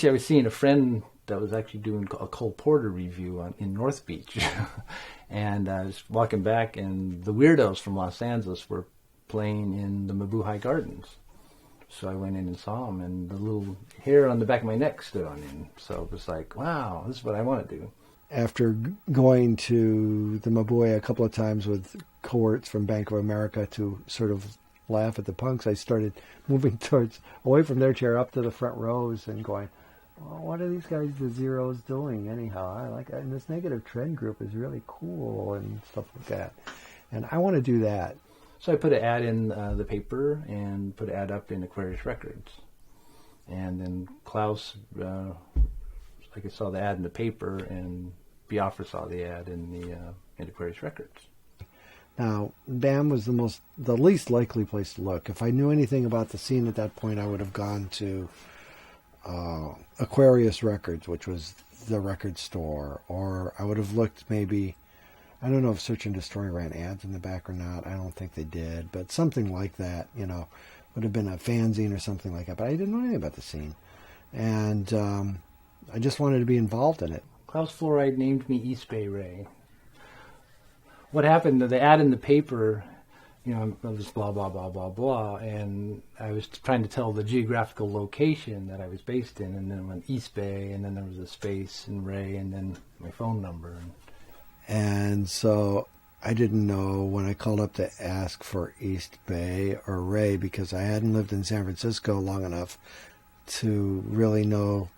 Actually, I was seeing a friend that was actually doing a Cole Porter review in North Beach. And I was walking back, and the Weirdos from Los Angeles were playing in the Mabuhay Gardens. So I went in and saw them, and the little hair on the back of my neck stood on end. So it was like, wow, this is what I want to do. After going to the Mabuhay a couple of times with cohorts from Bank of America to sort of laugh at the punks, I started moving away from their chair up to the front rows and going, well, what are these guys, the Zeros, doing anyhow? I like it. And this Negative Trend group is really cool and stuff like that. And I want to do that. So I put an ad in the paper and put an ad up in Aquarius Records. And then Klaus, I saw the ad in the paper, and Biafra saw the ad in Aquarius Records. Now, BAM was the least likely place to look. If I knew anything about the scene at that point, I would have gone to Aquarius Records, which was the record store, or I would have looked maybe, I don't know if Search and Destroy ran ads in the back or not. I don't think they did, but something like that, would have been a fanzine or something like that. But I didn't know anything about the scene, and I just wanted to be involved in it. Klaus Fluoride named me East Bay Ray. What happened, the ad in the paper, it was blah, blah, blah, blah, blah, and I was trying to tell the geographical location that I was based in, and then it went East Bay, and then there was a space and Ray, and then my phone number. And so I didn't know when I called up to ask for East Bay or Ray, because I hadn't lived in San Francisco long enough to really know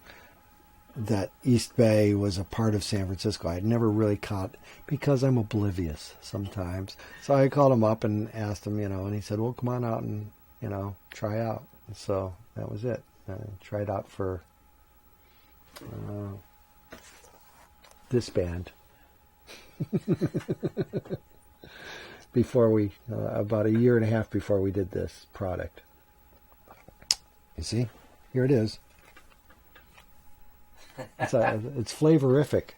that East Bay was a part of San Francisco. I'd never really caught, because I'm oblivious sometimes. So I called him up and asked him, and he said, well, come on out and, try out. And so that was it. I tried out for this band. Before we, about a year and a half before we did this product. You see? Here it is. It's flavorific.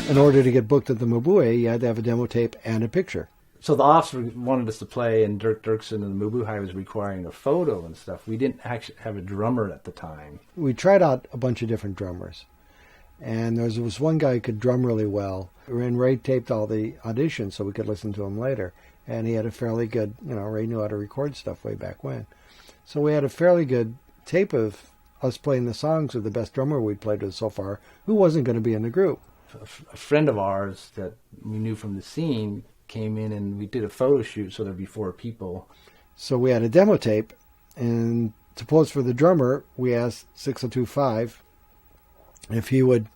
In order to get booked at the Mabuhay, you had to have a demo tape and a picture. So the Offs wanted us to play, and Dirk Dirksen and the Mabuhay was requiring a photo and stuff. We didn't actually have a drummer at the time. We tried out a bunch of different drummers. And there was one guy who could drum really well. And Ray taped all the auditions so we could listen to them later. And he had a fairly good, Ray knew how to record stuff way back when. So we had a fairly good tape of us playing the songs with the best drummer we'd played with so far, who wasn't going to be in the group. A friend of ours that we knew from the scene came in, and we did a photo shoot, so there'd be 4 people. So we had a demo tape, and to pose for the drummer, we asked 6025 if he would,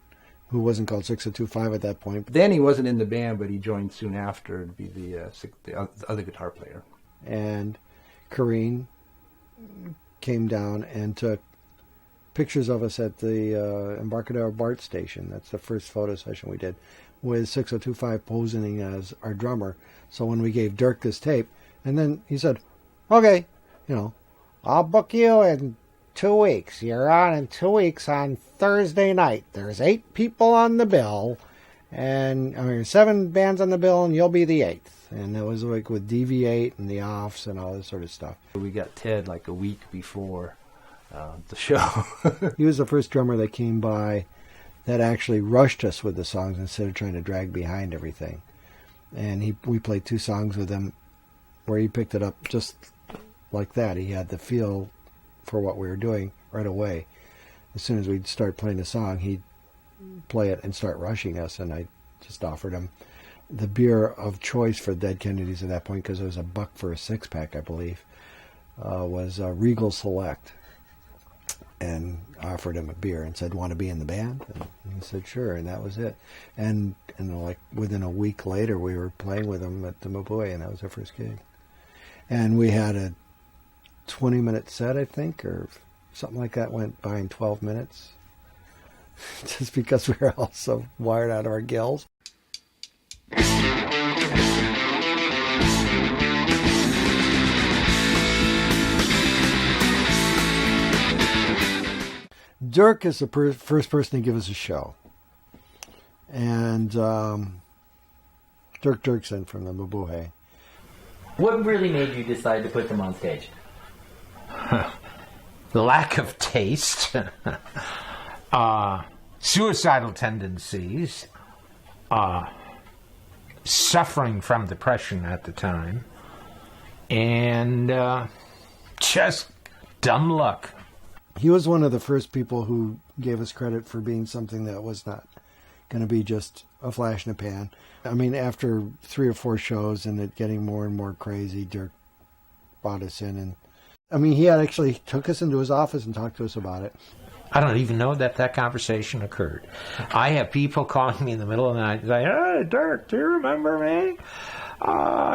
who wasn't called 6025 at that point. Then he wasn't in the band, but he joined soon after to be the other guitar player. And Corrine came down and took pictures of us at the Embarcadero BART station. That's the first photo session we did, with 6025 posing as our drummer. So when we gave Dirk this tape, and then he said, okay, I'll book you in 2 weeks. You're on in 2 weeks on Thursday night. There's 8 people on the bill, and 7 bands on the bill, and you'll be the 8th. And it was like with DV8 and the Offs and all this sort of stuff. We got Ted like a week before the show. He was the first drummer that came by that actually rushed us with the songs instead of trying to drag behind everything. And we played 2 songs with him where he picked it up just like that. He had the feel for what we were doing right away. As soon as we'd start playing the song, he'd play it and start rushing us, and I just offered him the beer of choice for Dead Kennedys at that point, because it was $1 for a 6-pack, I believe, was Regal Select. And offered him a beer and said, want to be in the band? And he said, sure, and that was it. And like within a week later, we were playing with him at the Mabuhay, and that was our first gig. And we had a 20-minute set, I think, or something like that, went by in 12 minutes, just because we were all so wired out of our gills. Dirk is the first person to give us a show. And Dirk Dirksen from the Mabuhay. What really made you decide to put them on stage? The lack of taste, suicidal tendencies, suffering from depression at the time, and just dumb luck. He was one of the first people who gave us credit for being something that was not going to be just a flash in the pan. I mean, after 3 or 4 shows and it getting more and more crazy, Dirk brought us in. And I mean, he had actually took us into his office and talked to us about it. I don't even know that conversation occurred. I have people calling me in the middle of the night saying, "Hey, Dirk, do you remember me?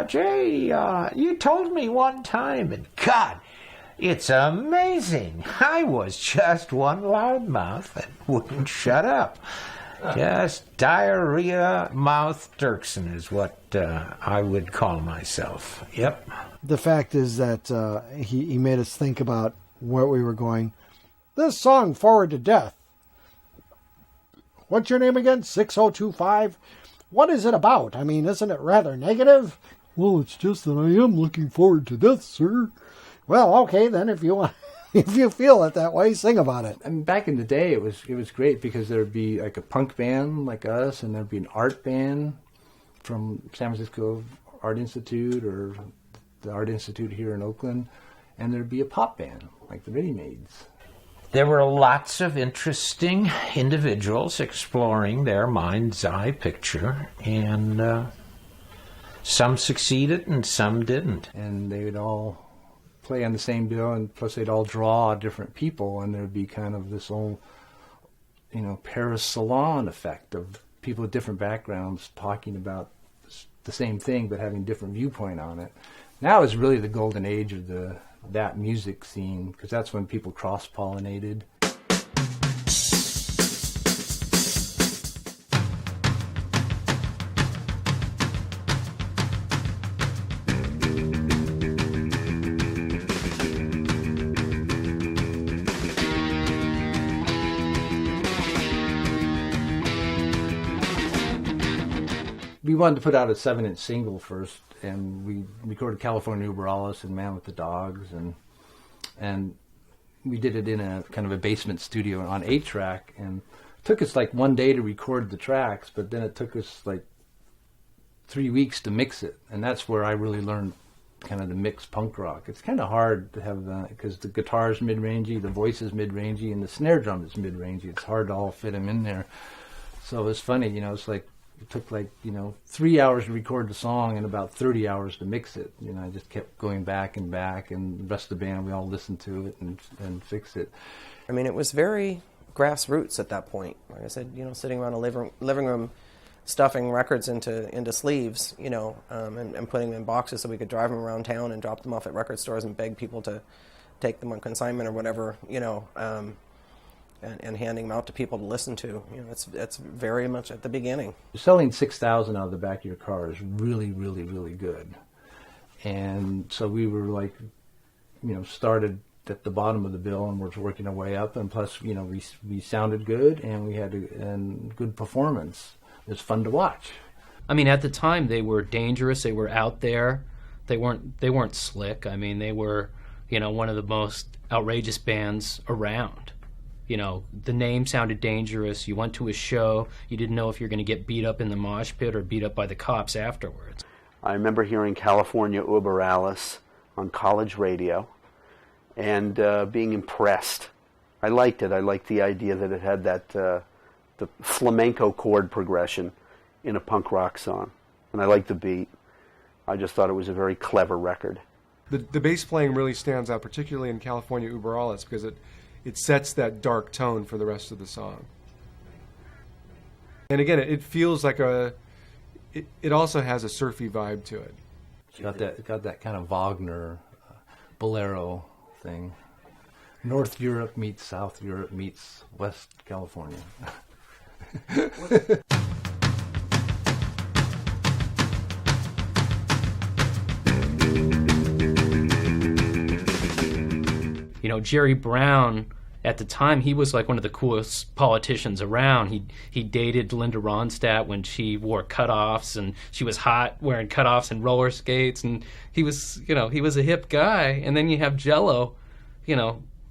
Jay, you told me one time, and God, it's amazing. I was just one loudmouth that wouldn't shut up. Just diarrhea mouth Dirksen is what I would call myself." Yep. The fact is that he made us think about where we were going. This song, Forward to Death. What's your name again? 6025? What is it about? I mean, isn't it rather negative? Well, it's just that I am looking forward to death, sir. Well, okay, then if you want, if you feel it that way, sing about it. And back in the day, it was great because there'd be like a punk band like us, and there'd be an art band from San Francisco Art Institute or the Art Institute here in Oakland, and there'd be a pop band like the Ready Maids. There were lots of interesting individuals exploring their mind's eye picture, and some succeeded and some didn't. And they would all play on the same bill, and plus they'd all draw different people, and there'd be kind of this old, Paris salon effect of people with different backgrounds talking about the same thing but having different viewpoint on it. Now is really the golden age of that music scene, because that's when people cross-pollinated. We wanted to put out a 7-inch single first, and we recorded California Uber Alles and Man with the Dogs, and we did it in a kind of a basement studio on 8-track, and it took us like 1 day to record the tracks, but then it took us like 3 weeks to mix it, and that's where I really learned kind of the mix punk rock. It's kind of hard to have that because the guitar's mid-rangey, the voice is mid-rangey, and the snare drum is mid-rangey. It's hard to all fit them in there. So it's funny, it's like it took 3 hours to record the song and about 30 hours to mix it. I just kept going back, and the rest of the band, we all listened to it and fixed it. I mean, it was very grassroots at that point. Like I said, sitting around a living room, stuffing records into sleeves, and putting them in boxes so we could drive them around town and drop them off at record stores and beg people to take them on consignment or whatever, and handing them out to people to listen to. It's very much at the beginning. Selling 6,000 out of the back of your car is really, really, really good. And so we were started at the bottom of the bill and we're working our way up. And plus, we sounded good and we had a good performance. It was fun to watch. I mean, at the time they were dangerous. They were out there. They weren't slick. I mean, they were, one of the most outrageous bands around. The name sounded dangerous. You went to a show, you didn't know if you're going to get beat up in the mosh pit or beat up by the cops afterwards. I remember hearing California Uber Alles on college radio and being impressed. I liked it. I liked the idea that it had that the flamenco chord progression in a punk rock song. And I liked the beat. I just thought it was a very clever record. The bass playing really stands out, particularly in California Uber Alles, because it sets that dark tone for the rest of the song. And again, it feels like it also has a surfy vibe to it. It got that kind of Wagner bolero thing. North Europe meets South Europe meets West California. Jerry Brown at the time, he was like one of the coolest politicians around. He dated Linda Ronstadt when she wore cutoffs, and she was hot wearing cutoffs and roller skates, and he was a hip guy. And then you have Jello,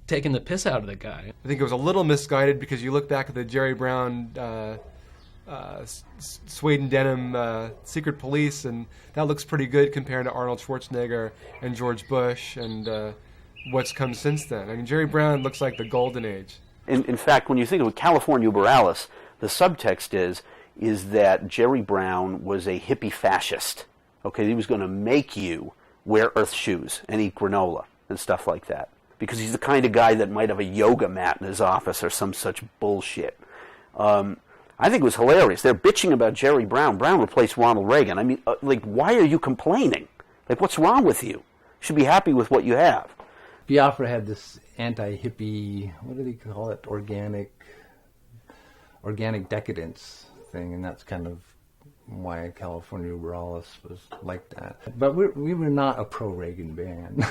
taking the piss out of the guy. I think it was a little misguided because you look back at the Jerry Brown suede and denim Secret Police, and that looks pretty good compared to Arnold Schwarzenegger and George Bush and what's come since then. I mean, Jerry Brown looks like the golden age. In fact, when you think of California Uber Alice, the subtext is that Jerry Brown was a hippie fascist. Okay, he was going to make you wear earth shoes and eat granola and stuff like that, because he's the kind of guy that might have a yoga mat in his office or some such bullshit. I think it was hilarious. They're bitching about Jerry Brown. Brown replaced Ronald Reagan. I mean, why are you complaining? Like, what's wrong with you? You should be happy with what you have. Biafra had this anti-hippie, what do they call it, organic decadence thing, and that's kind of why California Uber Alice was like that. But we were not a pro-Reagan band.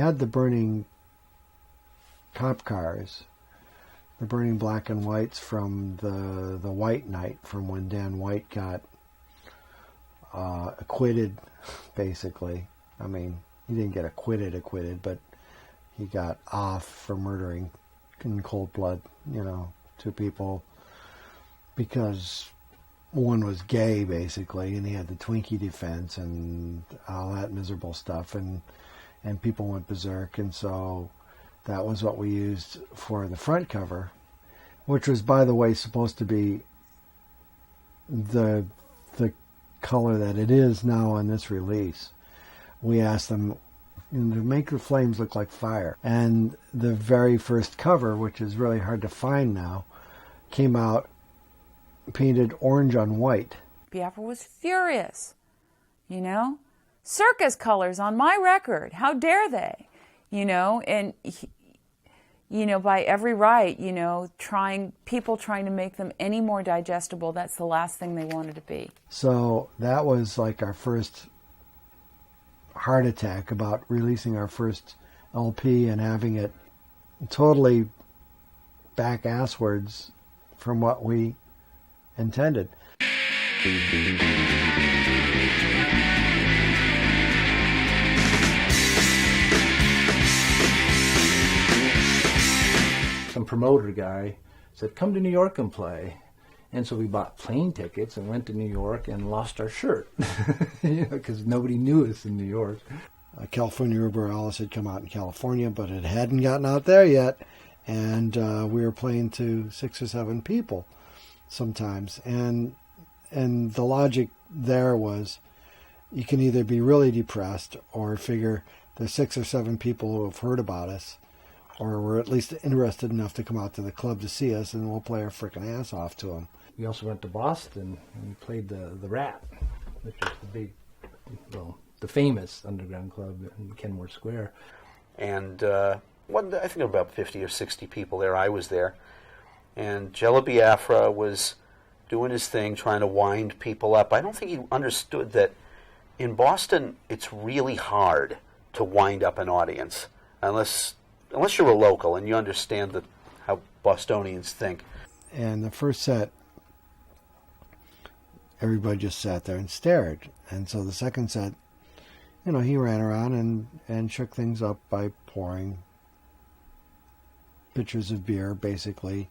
had the burning cop cars, the burning black and whites from the White Night, from when Dan White got acquitted, basically. I mean, he didn't get acquitted, but he got off for murdering in cold blood, 2 people, because one was gay, basically, and he had the Twinkie defense and all that miserable stuff, and people went berserk, and so that was what we used for the front cover, which was, by the way, supposed to be the color that it is now in this release. We asked them to make the flames look like fire. And the very first cover, which is really hard to find now, came out painted orange on white. Biafra was furious, Circus colors on my record. How dare they? And by every right, people trying to make them any more digestible, that's the last thing they wanted to be. So that was like our first heart attack about releasing our first LP and having it totally back asswards from what we intended. Some promoter guy said, "Come to New York and play." And so we bought plane tickets and went to New York and lost our shirt, because nobody knew us in New York. California Uberalis had come out in California, but it hadn't gotten out there yet. And we were playing to 6 or 7 people sometimes. And the logic there was, you can either be really depressed or figure there's 6 or 7 people who have heard about us, or we're at least interested enough to come out to the club to see us, and we'll play our frickin' ass off to them. We also went to Boston and we played the Rat, which is the famous underground club in Kenmore Square. And I think about 50 or 60 people there. I was there. And Jello Biafra was doing his thing, trying to wind people up. I don't think he understood that in Boston it's really hard to wind up an audience, unless you're a local and you understand how Bostonians think. And the first set, everybody just sat there and stared. And so the second set, he ran around and shook things up by pouring pitchers of beer, basically,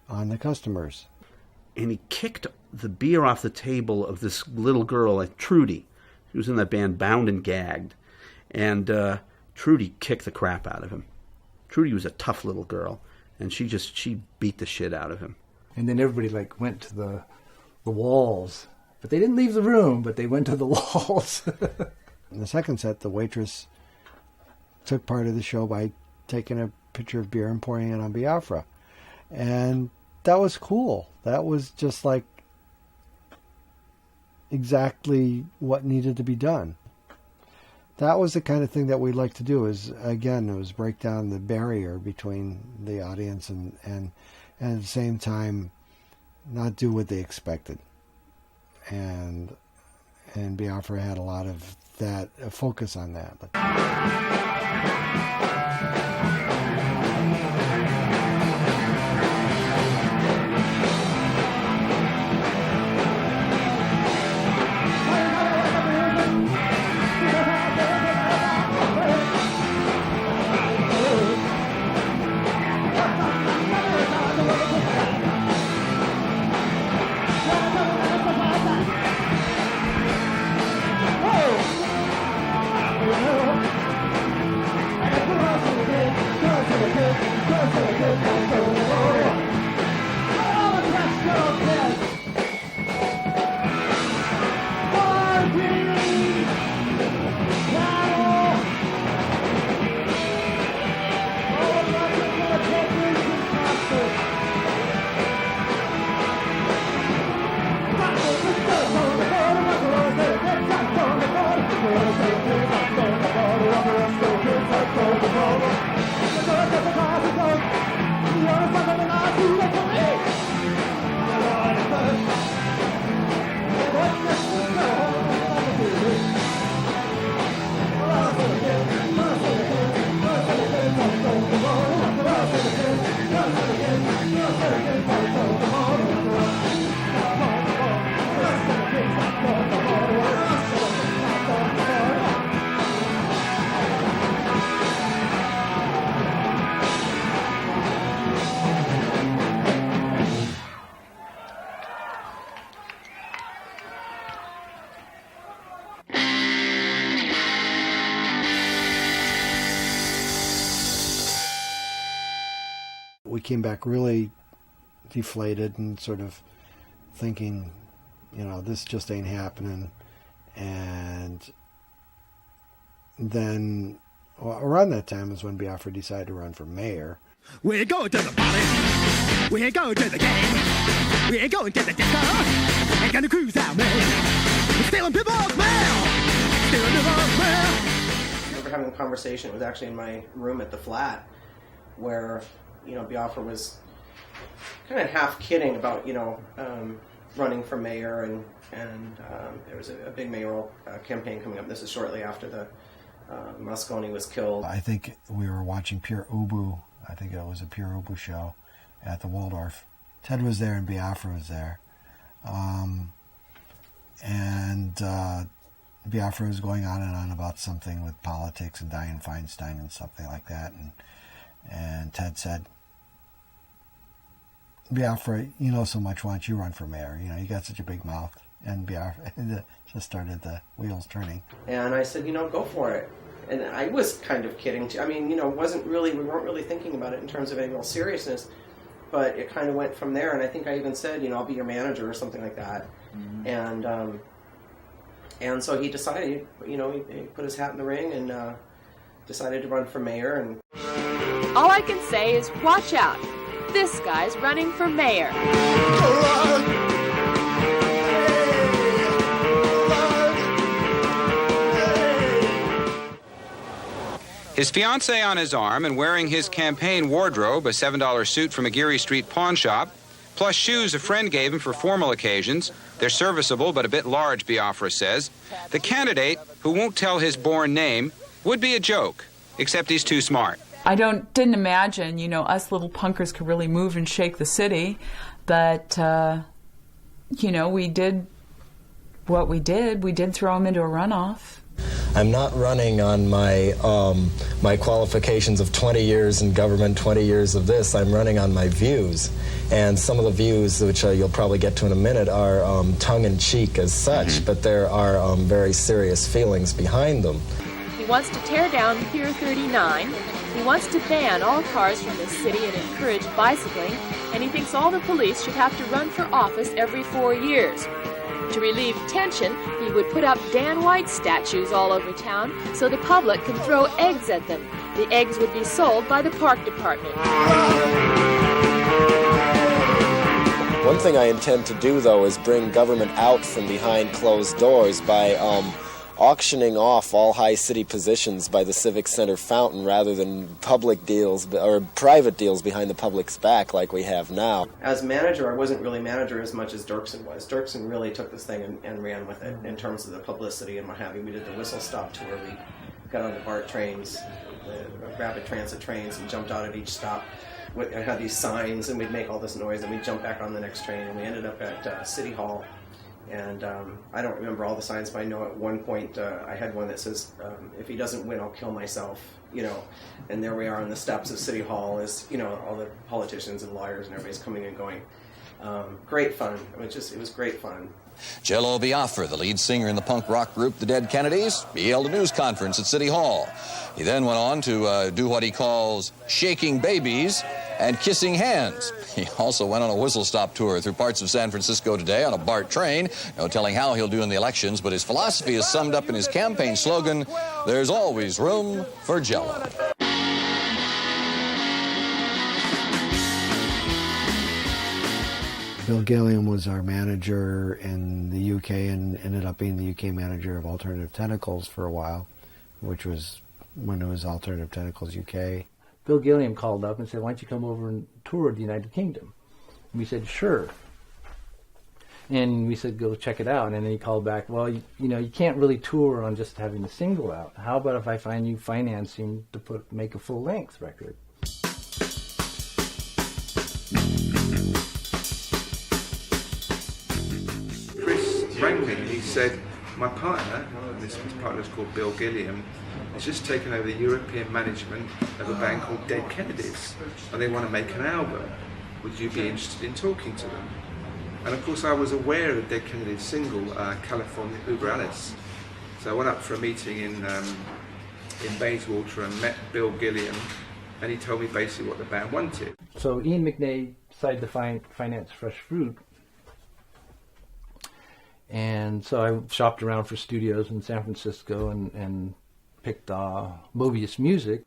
on the customers. And he kicked the beer off the table of this little girl, like Trudy. She was in that band Bound and Gagged. And Trudy kicked the crap out of him. Trudy was a tough little girl, and she beat the shit out of him. And then everybody went to the walls, but they didn't leave the room, but they went to the walls. In the second set, the waitress took part of the show by taking a pitcher of beer and pouring it on Biafra, and that was cool. That was just exactly what needed to be done. That was the kind of thing that we'd like to do, it was break down the barrier between the audience and at the same time not do what they expected. And Biafra had a lot of that, a focus on that. Yeah. We came back really deflated and sort of thinking, this just ain't happening. And then around that time is when Biafra decided to run for mayor. We go to the party, we go to the game, we go to the disco, ain't gonna cruise out, man. Stealing people's mail, stealing people's mail. I remember having a conversation, it was actually in my room at the flat, where Biafra was kind of half kidding about, running for mayor, and there was a big mayoral campaign coming up. This is shortly after the Moscone was killed. I think we were watching Pure Ubu. I think it was a Pure Ubu show at the Waldorf. Ted was there and Biafra was there. And Biafra was going on and on about something with politics and Dianne Feinstein and something like that. And Ted said, Biafra, you know so much, why don't you run for mayor? You got such a big mouth. And Biafra just started the wheels turning. And I said, go for it. And I was kind of kidding too. I mean, we weren't really thinking about it in terms of any real seriousness, but it kind of went from there. And I think I even said, I'll be your manager or something like that. Mm-hmm. And so he decided, he put his hat in the ring and decided to run for mayor. And all I can say is watch out. This guy's running for mayor. His fiancée on his arm and wearing his campaign wardrobe, a $7 suit from a Geary Street pawn shop, plus shoes a friend gave him for formal occasions. They're serviceable but a bit large, Biafra says. The candidate, who won't tell his born name, would be a joke, except he's too smart. I didn't imagine, us little punkers could really move and shake the city, but, we did what we did. We did throw him into a runoff. I'm not running on my my qualifications of 20 years in government, 20 years of this. I'm running on my views. And some of the views, which you'll probably get to in a minute, are tongue-in-cheek as such, but there are very serious feelings behind them. He wants to tear down Pier 39. He wants to ban all cars from the city and encourage bicycling. And he thinks all the police should have to run for office every 4 years. To relieve tension, he would put up Dan White statues all over town so the public can throw eggs at them. The eggs would be sold by the park department. One thing I intend to do, though, is bring government out from behind closed doors by auctioning off all high city positions by the Civic Center fountain rather than public deals or private deals behind the public's back like we have now. As manager, I wasn't really manager as much as Dirksen was. Dirksen really took this thing and ran with it in terms of the publicity and what have you. We did the whistle stop tour. We got on the BART trains, the rapid transit trains, and jumped out at each stop. I had these signs, and we'd make all this noise, and we'd jump back on the next train, and we ended up at City Hall. And I don't remember all the signs, but I know at one point I had one that says, if he doesn't win, I'll kill myself, And there we are on the steps of City Hall as, all the politicians and lawyers and everybody's coming and going. Great fun. It was great fun. Jello Biafra, the lead singer in the punk rock group The Dead Kennedys, he held a news conference at City Hall. He then went on to do what he calls shaking babies and kissing hands. He also went on a whistle-stop tour through parts of San Francisco today on a BART train, no telling how he'll do in the elections, but his philosophy is summed up in his campaign slogan, "There's always room for Jello." Bill Gilliam was our manager in the UK and ended up being the UK manager of Alternative Tentacles for a while, which was when it was Alternative Tentacles UK. Bill Gilliam called up and said, why don't you come over and tour the United Kingdom? And we said, sure. And we said, go check it out. And then he called back, well, you can't really tour on just having a single out. How about if I find you financing to make a full-length record? rang me and he said, my partner, this partner's called Bill Gilliam, has just taken over the European management of a band called Dead Kennedys, and they want to make an album. Would you be interested in talking to them? And of course I was aware of the Dead Kennedys single, California Uber Alice. So I went up for a meeting in Bayswater and met Bill Gilliam, and he told me basically what the band wanted. So Ian McNay decided to finance Fresh Fruit. And so I shopped around for studios in San Francisco and picked Mobius Music.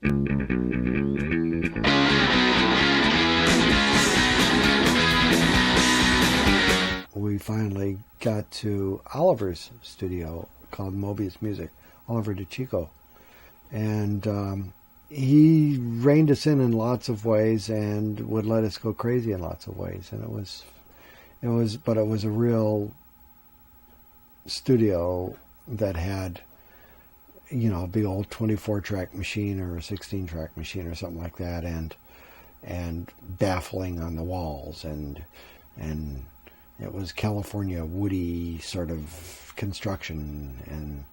We finally got to Oliver's studio called Mobius Music, Oliver DeChico. And he reined us in lots of ways and would let us go crazy in lots of ways. And it was a real studio that had, you know, a big old 24-track machine or a 16-track machine or something like that, and baffling on the walls, and it was California woody sort of construction. And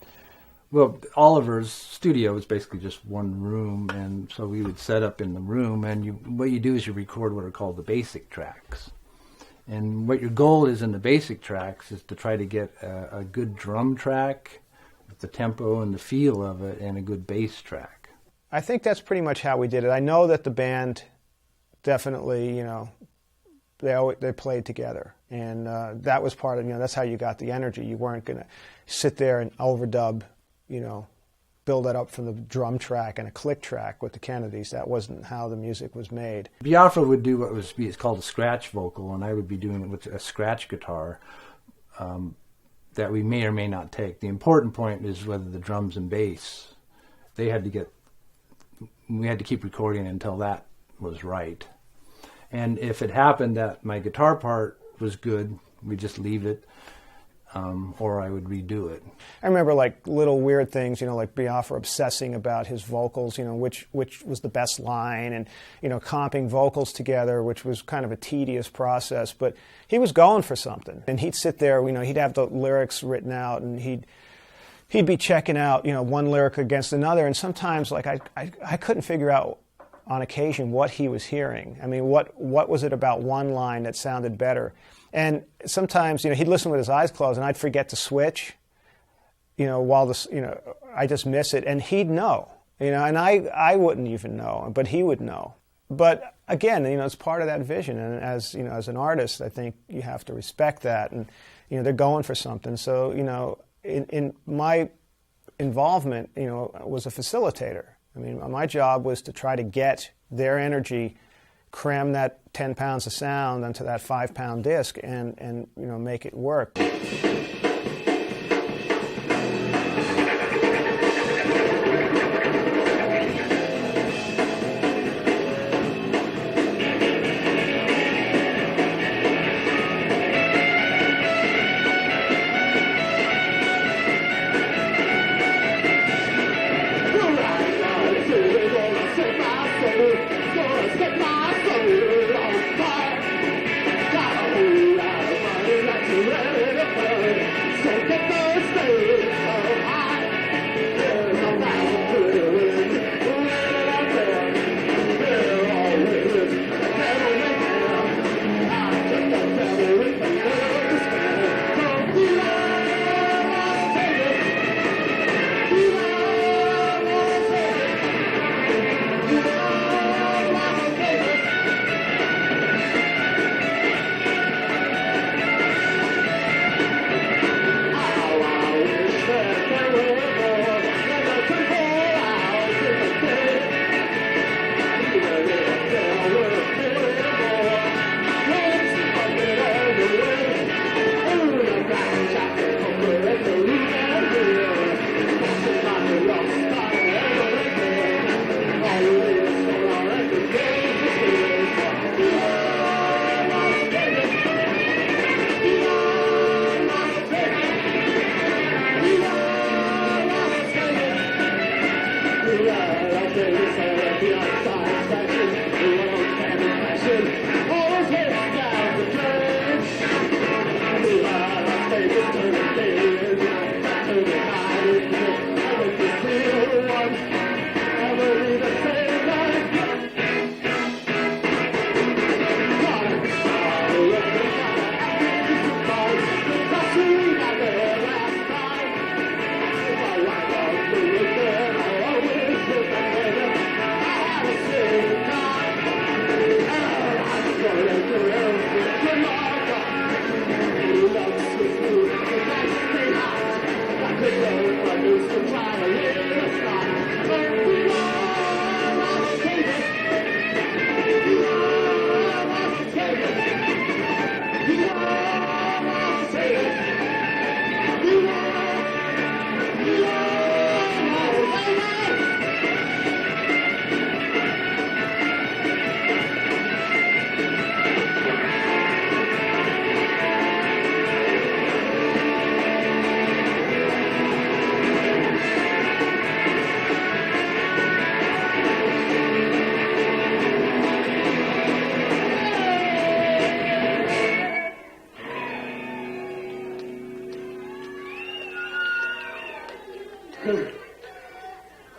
well, Oliver's studio was basically just one room, and so we would set up in the room, and what you do is you record what are called the basic tracks. And what your goal is in the basic tracks is to try to get a good drum track with the tempo and the feel of it, and a good bass track. I think that's pretty much how we did it. I know that the band definitely, you know, they played together, and that was part of, you know, that's how you got the energy. You weren't going to sit there and overdub, you know, build that up from the drum track and a click track with the Kennedys. That wasn't how the music was made. Biafra would do what it's called a scratch vocal, and I would be doing it with a scratch guitar that we may or may not take. The important point is whether the drums and bass, we had to keep recording until that was right. And if it happened that my guitar part was good, we'd just leave it. Or I would redo it. I remember like little weird things, you know, like Biafra obsessing about his vocals, you know, which was the best line, and, you know, comping vocals together, which was kind of a tedious process, but he was going for something. And he'd sit there, you know, he'd have the lyrics written out, and he'd be checking out, you know, one lyric against another, and sometimes like I couldn't figure out on occasion what he was hearing. I mean, what was it about one line that sounded better? And sometimes, you know, he'd listen with his eyes closed, and I'd forget to switch, you know, while this, you know, I just miss it, and he'd know, you know, and I wouldn't even know, but he would know. But again, you know, it's part of that vision, and as, you know, as an artist, I think you have to respect that, and, you know, they're going for something. So, you know, in my involvement, you know, was a facilitator. I mean, my job was to try to get their energy, cram that 10 pounds of sound onto that 5-pound disc, and you know, make it work. Ready to burn.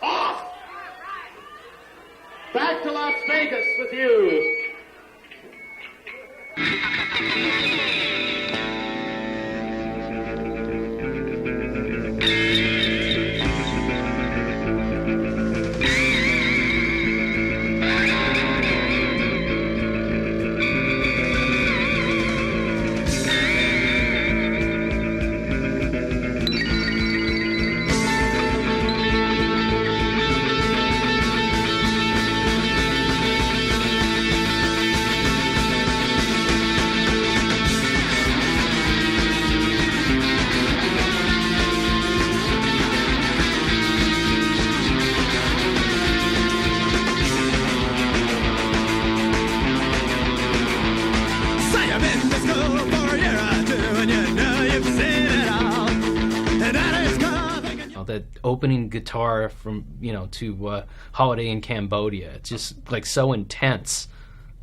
Off! Back to Las Vegas with you. That opening guitar from to Holiday in Cambodia, it's just like so intense,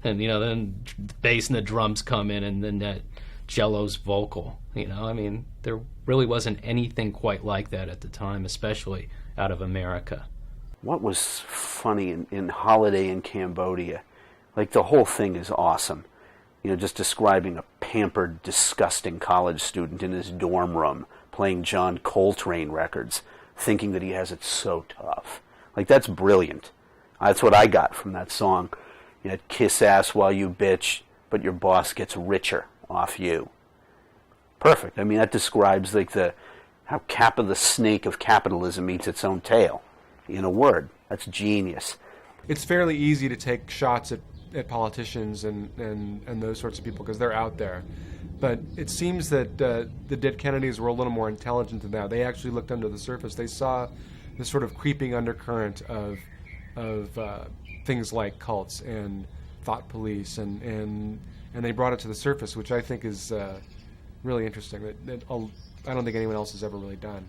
and then the bass and the drums come in, and then that Jello's vocal. I mean, there really wasn't anything quite like that at the time, especially out of America. What was funny in Holiday in Cambodia, like the whole thing is awesome. Just describing a pampered, disgusting college student in his dorm room playing John Coltrane records, thinking that he has it so tough. Like, that's brilliant. That's what I got from that song. Kiss ass while you bitch, but your boss gets richer off you. Perfect. I mean, that describes like how Kappa the snake of capitalism eats its own tail. In a word, that's genius. It's fairly easy to take shots at politicians and those sorts of people because they're out there. But it seems that the Dead Kennedys were a little more intelligent than that. They actually looked under the surface. They saw this sort of creeping undercurrent of things like cults and thought police, and they brought it to the surface, which I think is really interesting. That I don't think anyone else has ever really done.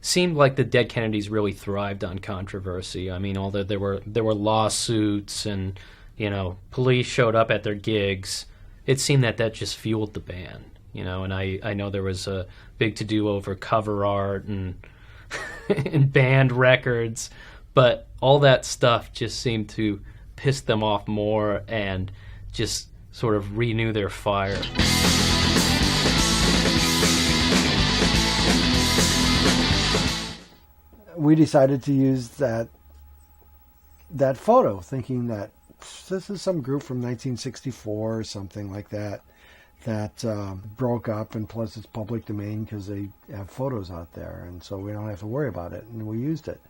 Seemed like the Dead Kennedys really thrived on controversy. I mean, although there were lawsuits and, you know, police showed up at their gigs, it seemed that just fueled the band, you know. And I know there was a big to-do over cover art and and band records, but all that stuff just seemed to piss them off more and just sort of renew their fire. We decided to use that photo, thinking that this is some group from 1964 or something like that broke up, and plus it's public domain because they have photos out there, and so we don't have to worry about it, and we used it.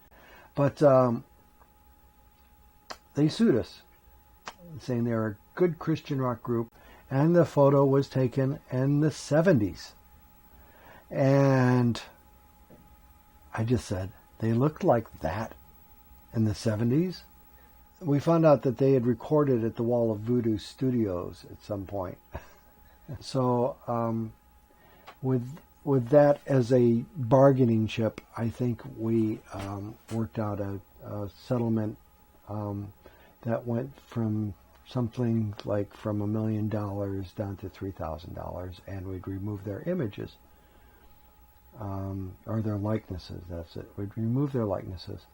But they sued us, saying they were a good Christian rock group, and the photo was taken in the 70s. And I just said, they looked like that in the 70s. We found out that they had recorded at the Wall of Voodoo Studios at some point. So with that as a bargaining chip, I think we worked out a settlement that went from something like from $1 million down to $3,000, and we'd remove their images. Or their likenesses, that's it. We'd remove their likenesses.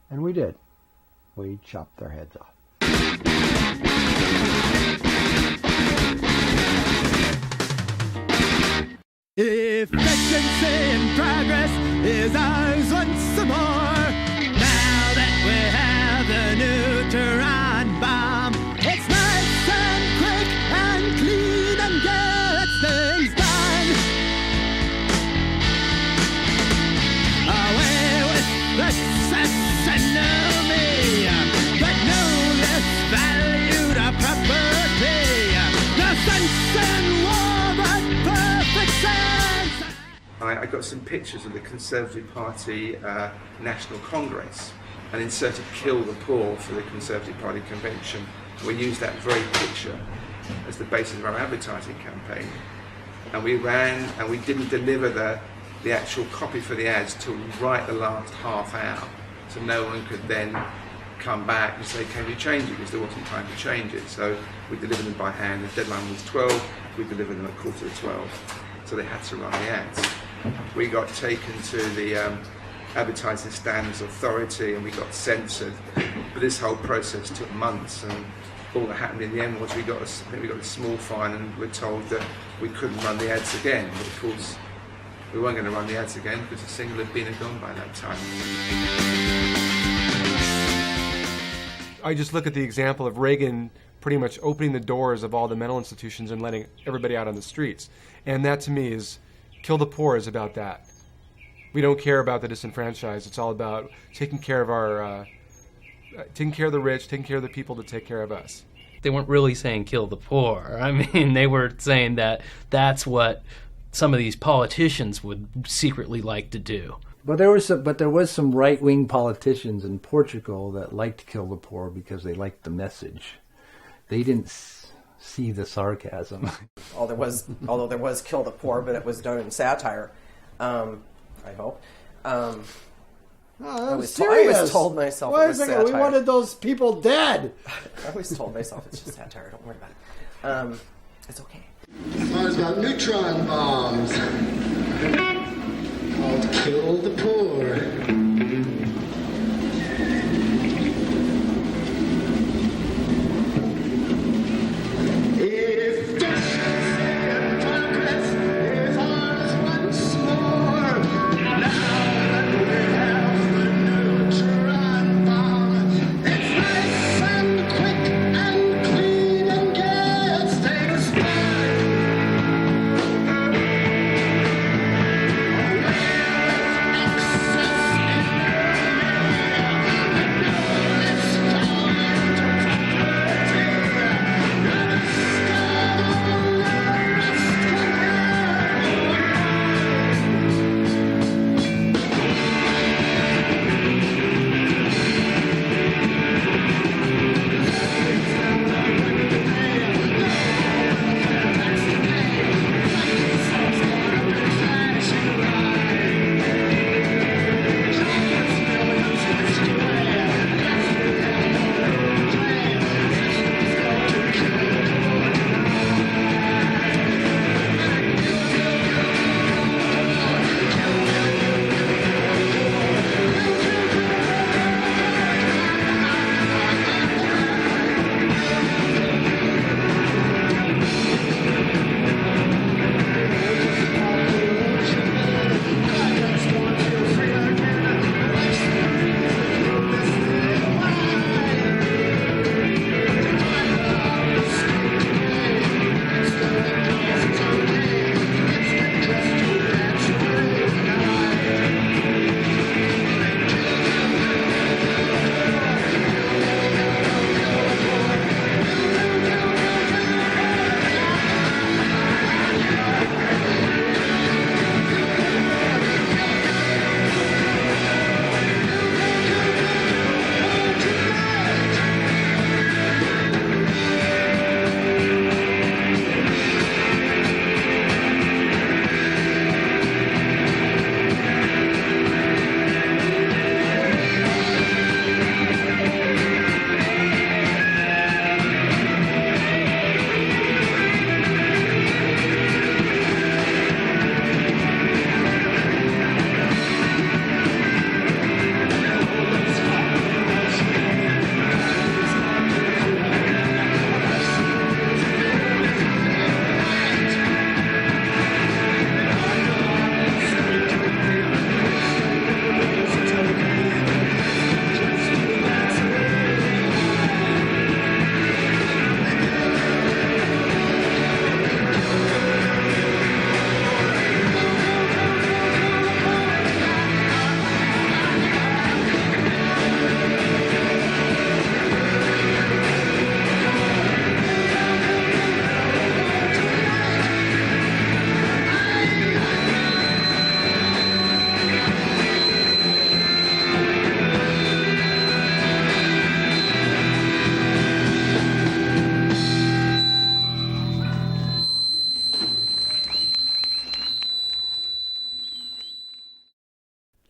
And we did. We chopped their heads off. If vengeance in progress is ours once more, now that we have the neutron bomb, it's nice and quick and clean and gets things done. Away with the enemy, but no less valued a property. No sense in war, but perfect sense. I got some pictures of the Conservative Party National Congress and inserted "Kill the Poor" for the Conservative Party convention. We used that very picture as the basis of our advertising campaign. And we ran, and we didn't deliver the actual copy for the ads till right the last half hour. So no one could then come back and say, can you change it? Because there wasn't time to change it. So we delivered them by hand. The deadline was 12. We delivered them at 11:45. So they had to run the ads. We got taken to the advertising standards authority and we got censored. But this whole process took months, and all that happened in the end was I think we got a small fine, and we're told that we couldn't run the ads again. But of course, we weren't going to run the ads again because the single had been and gone by that time. I just look at the example of Reagan pretty much opening the doors of all the mental institutions and letting everybody out on the streets. And that, to me, is Kill the Poor is about that. We don't care about the disenfranchised. It's all about taking care of taking care of the rich, taking care of the people to take care of us. They weren't really saying kill the poor. I mean, they were saying that that's what some of these politicians would secretly like to do. But there was some right-wing politicians in Portugal that liked to kill the poor because they liked the message. They didn't see the sarcasm. Although there was Kill the Poor, but it was done in satire, I hope. I was told myself Wait it was satire. We wanted those people dead. I always told myself it's just satire. Don't worry about it. It's okay. Mine's got neutron bombs. Called Kill the Poor.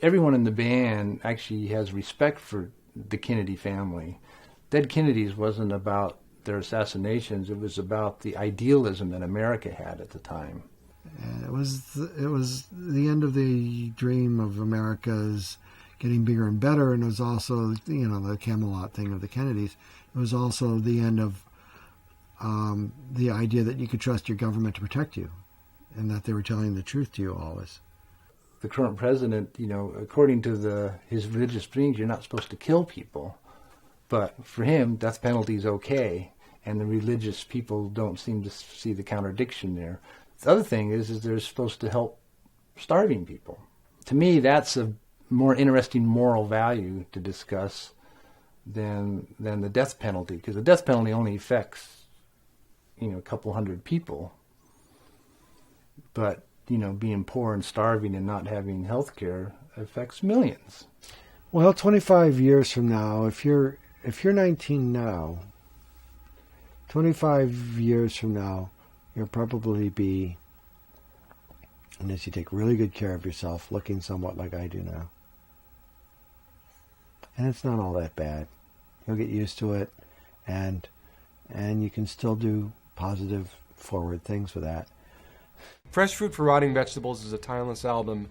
Everyone in the band actually has respect for the Kennedy family. Dead Kennedys wasn't about their assassinations, it was about the idealism that America had at the time. And it was the end of the dream of America's getting bigger and better, and it was also, the Camelot thing of the Kennedys. It was also the end of the idea that you could trust your government to protect you, and that they were telling the truth to you always. The current president, according to his religious dreams, you're not supposed to kill people. But for him, death penalty is okay. and the religious people don't seem to see the contradiction there. The other thing is they're supposed to help starving people. To me, that's a more interesting moral value to discuss than the death penalty, because the death penalty only affects, a couple hundred people. But, being poor and starving and not having health care affects millions. Well, 25 years from now, if you're 19 now, 25 years from now, you'll probably be, unless you take really good care of yourself, looking somewhat like I do now. And it's not all that bad. You'll get used to it, and you can still do positive, forward things with that. Fresh Fruit for Rotting Vegetables is a timeless album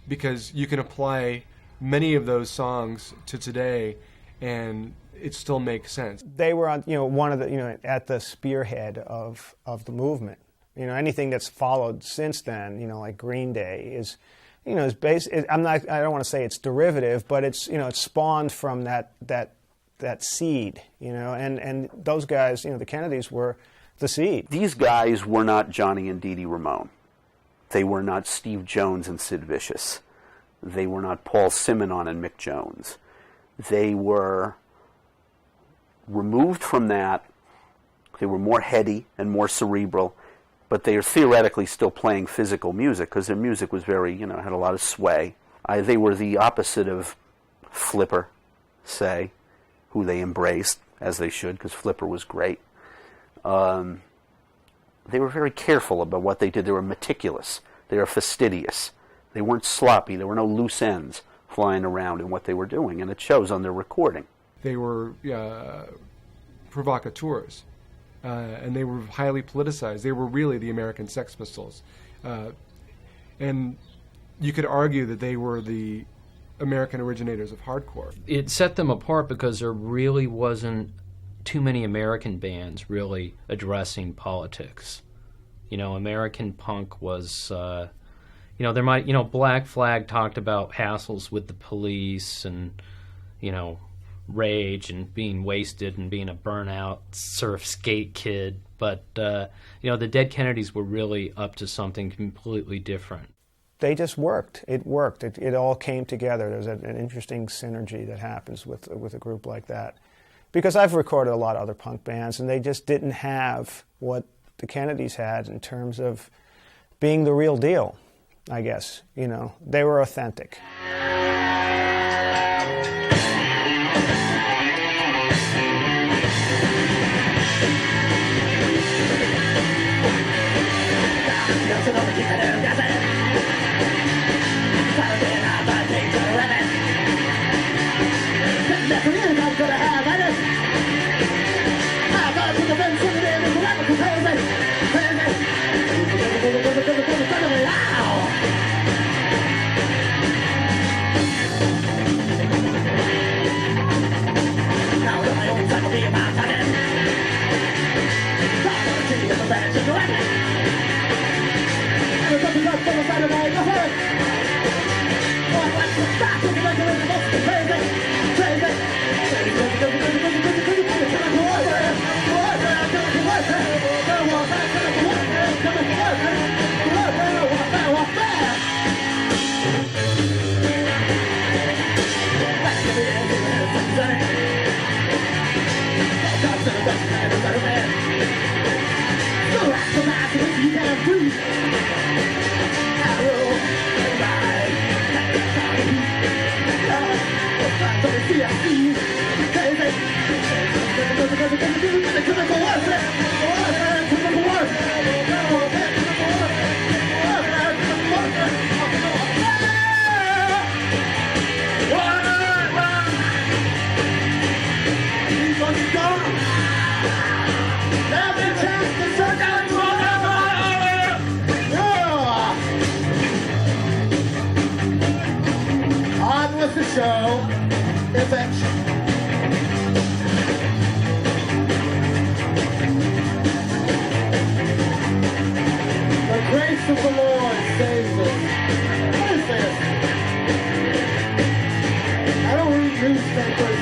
because you can apply many of those songs to today, and it still makes sense. They were on, one of the, at the spearhead of the movement. Anything that's followed since then, like Green Day is based. I don't want to say it's derivative, but it's it's spawned from that seed. And those guys, the Kennedys were the seed. These guys were not Johnny and Dee Dee Ramone. They were not Steve Jones and Sid Vicious. They were not Paul Simonon and Mick Jones. They were removed from that. They were more heady and more cerebral, but they are theoretically still playing physical music because their music was very, had a lot of sway. They were the opposite of Flipper, say, who they embraced, as they should, because Flipper was great. They were very careful about what they did. They were meticulous. They were fastidious. They weren't sloppy. There were no loose ends flying around in what they were doing, and it shows on their recording. They were provocateurs, and they were highly politicized. They were really the American Sex Pistols. And you could argue that they were the American originators of hardcore. It set them apart because there really wasn't too many American bands really addressing politics. American punk was, there might, Black Flag talked about hassles with the police and, rage and being wasted and being a burnout surf skate kid. But, the Dead Kennedys were really up to something completely different. They just worked. It worked. It all came together. There's an interesting synergy that happens with a group like that. Because I've recorded a lot of other punk bands, and they just didn't have what the Kennedys had in terms of being the real deal, I guess. They were authentic. Newspapers